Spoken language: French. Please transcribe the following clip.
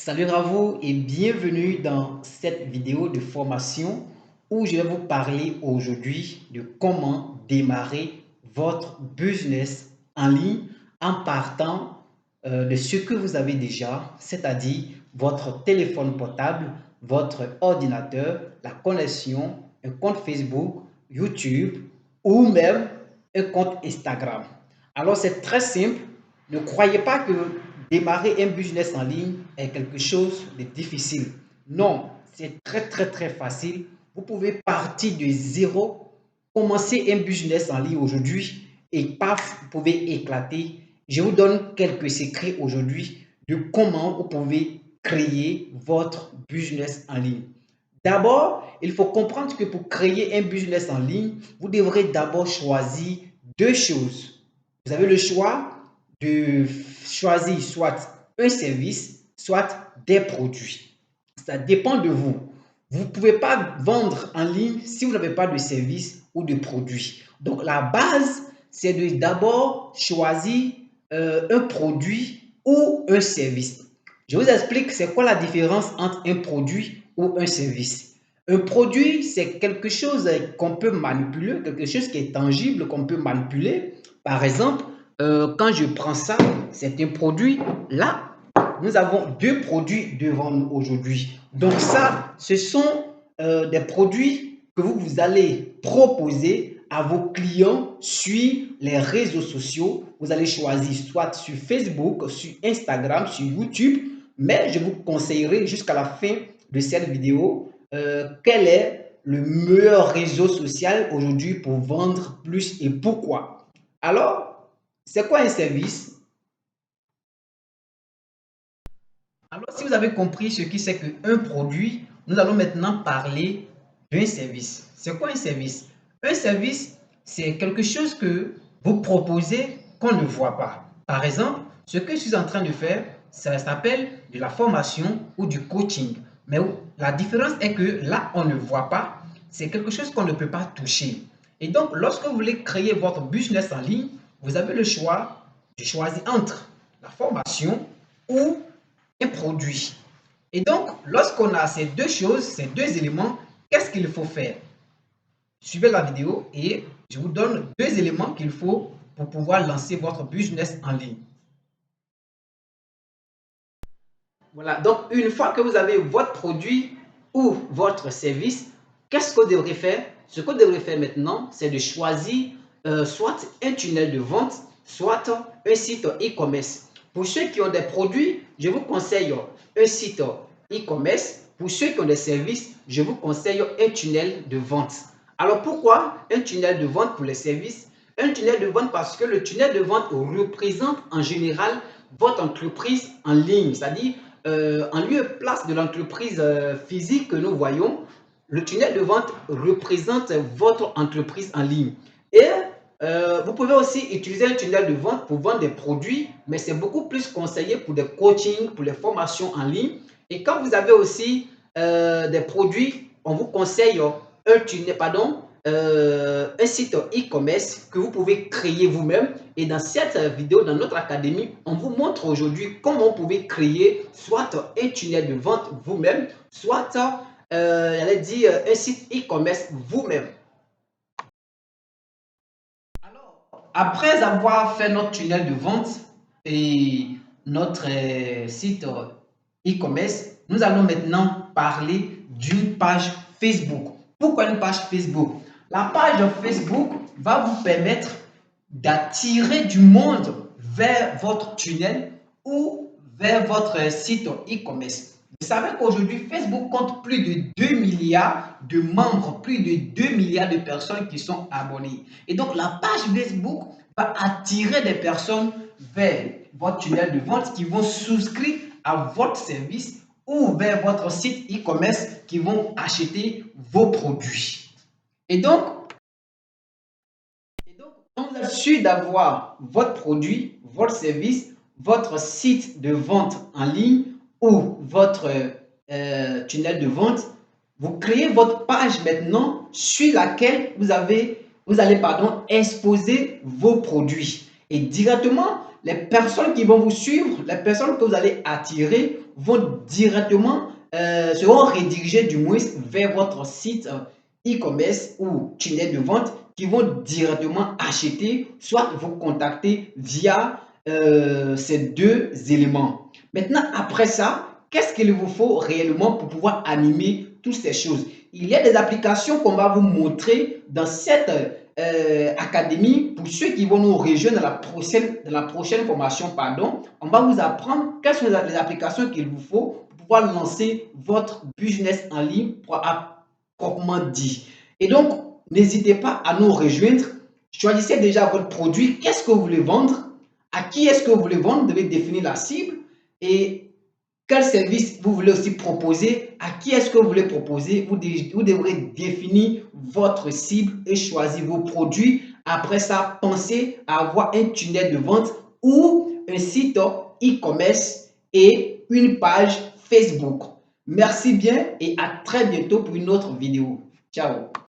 Salut à vous et bienvenue dans cette vidéo de formation où je vais vous parler aujourd'hui de comment démarrer votre business en ligne en partant de ce que vous avez déjà, c'est-à-dire votre téléphone portable, votre ordinateur, la connexion, un compte Facebook, YouTube ou même un compte Instagram. Alors c'est très simple, ne croyez pas que démarrer un business en ligne est quelque chose de difficile. Non, c'est très facile. Vous pouvez partir de zéro, commencer un business en ligne aujourd'hui et paf, vous pouvez éclater. Je vous donne quelques secrets aujourd'hui de comment vous pouvez créer votre business en ligne. D'abord, il faut comprendre que pour créer un business en ligne, vous devrez d'abord choisir deux choses. Vous avez le choix de choisir soit un service, soit des produits. Ça dépend de vous. Vous ne pouvez pas vendre en ligne si vous n'avez pas de service ou de produit. Donc, la base, c'est de d'abord choisir un produit ou un service. Je vous explique c'est quoi la différence entre un produit ou un service. Un produit, c'est quelque chose qu'on peut manipuler, quelque chose qui est tangible, qu'on peut manipuler. Par exemple, quand je prends ça, c'est un produit. Là, nous avons deux produits devant nous aujourd'hui. Donc ça, ce sont des produits que vous allez proposer à vos clients sur les réseaux sociaux. Vous allez choisir soit sur Facebook, sur Instagram, sur YouTube. Mais je vous conseillerai jusqu'à la fin de cette vidéo quel est le meilleur réseau social aujourd'hui pour vendre plus et pourquoi. Alors, c'est quoi un service? Alors, si vous avez compris ce qui c'est qu'un produit, nous allons maintenant parler d'un service. C'est quoi un service? Un service, c'est quelque chose que vous proposez qu'on ne voit pas. Par exemple, ce que je suis en train de faire, ça s'appelle de la formation ou du coaching. Mais la différence est que là, on ne voit pas. C'est quelque chose qu'on ne peut pas toucher. Et donc, lorsque vous voulez créer votre business en ligne, vous avez le choix de choisir entre la formation ou un produit. Et donc, lorsqu'on a ces deux choses, ces deux éléments, qu'est-ce qu'il faut faire? Suivez la vidéo et je vous donne deux éléments qu'il faut pour pouvoir lancer votre business en ligne. Voilà, donc une fois que vous avez votre produit ou votre service, qu'est-ce que vous devrez faire? Ce que vous devrez faire maintenant, c'est de choisir soit un tunnel de vente, soit un site e-commerce. Pour ceux qui ont des produits, je vous conseille un site e-commerce. Pour ceux qui ont des services, je vous conseille un tunnel de vente. Alors pourquoi un tunnel de vente pour les services? Un tunnel de vente parce que le tunnel de vente représente en général votre entreprise en ligne, c'est-à-dire en lieu et place de l'entreprise physique que nous voyons, le tunnel de vente représente votre entreprise en ligne. Et vous pouvez aussi utiliser un tunnel de vente pour vendre des produits, mais c'est beaucoup plus conseillé pour des coachings, pour les formations en ligne. Et quand vous avez aussi des produits, on vous conseille un tunnel, pardon, un site e-commerce que vous pouvez créer vous-même. Et dans cette vidéo, dans notre académie, on vous montre aujourd'hui comment vous pouvez créer soit un tunnel de vente vous-même, soit, j'allais dire, un site e-commerce vous-même. Alors, après avoir fait notre tunnel de vente et notre site e-commerce, nous allons maintenant parler d'une page Facebook. Pourquoi une page Facebook? La page Facebook va vous permettre d'attirer du monde vers votre tunnel ou vers votre site e-commerce. Vous savez qu'aujourd'hui, Facebook compte plus de 2 milliards de membres, plus de 2 milliards de personnes qui sont abonnées. Et donc, la page Facebook va attirer des personnes vers votre tunnel de vente qui vont souscrire à votre service ou vers votre site e-commerce qui vont acheter vos produits. Et donc, quand vous êtes sûr d'avoir votre produit, votre service, votre site de vente en ligne ou votre tunnel de vente, vous créez votre page maintenant sur laquelle vous allez exposer vos produits. Et directement, les personnes qui vont vous suivre, les personnes que vous allez attirer vont directement, seront redirigées du moins vers votre site e-commerce ou tunnel de vente qui vont directement acheter, soit vous contacter via ces deux éléments. Maintenant, après ça, qu'est-ce qu'il vous faut réellement pour pouvoir animer toutes ces choses? Il y a des applications qu'on va vous montrer dans cette académie. Pour ceux qui vont nous rejoindre dans la prochaine formation, pardon, on va vous apprendre quelles sont les applications qu'il vous faut pour pouvoir lancer votre business en ligne proprement dit. Et donc, n'hésitez pas à nous rejoindre. Choisissez déjà votre produit. Qu'est-ce que vous voulez vendre? À qui est-ce que vous voulez vendre? Vous devez définir la cible. Et quel service vous voulez aussi proposer? À qui est-ce que vous voulez proposer? Vous devrez définir votre cible et choisir vos produits. Après ça, pensez à avoir un tunnel de vente ou un site e-commerce et une page Facebook. Merci bien et à très bientôt pour une autre vidéo. Ciao!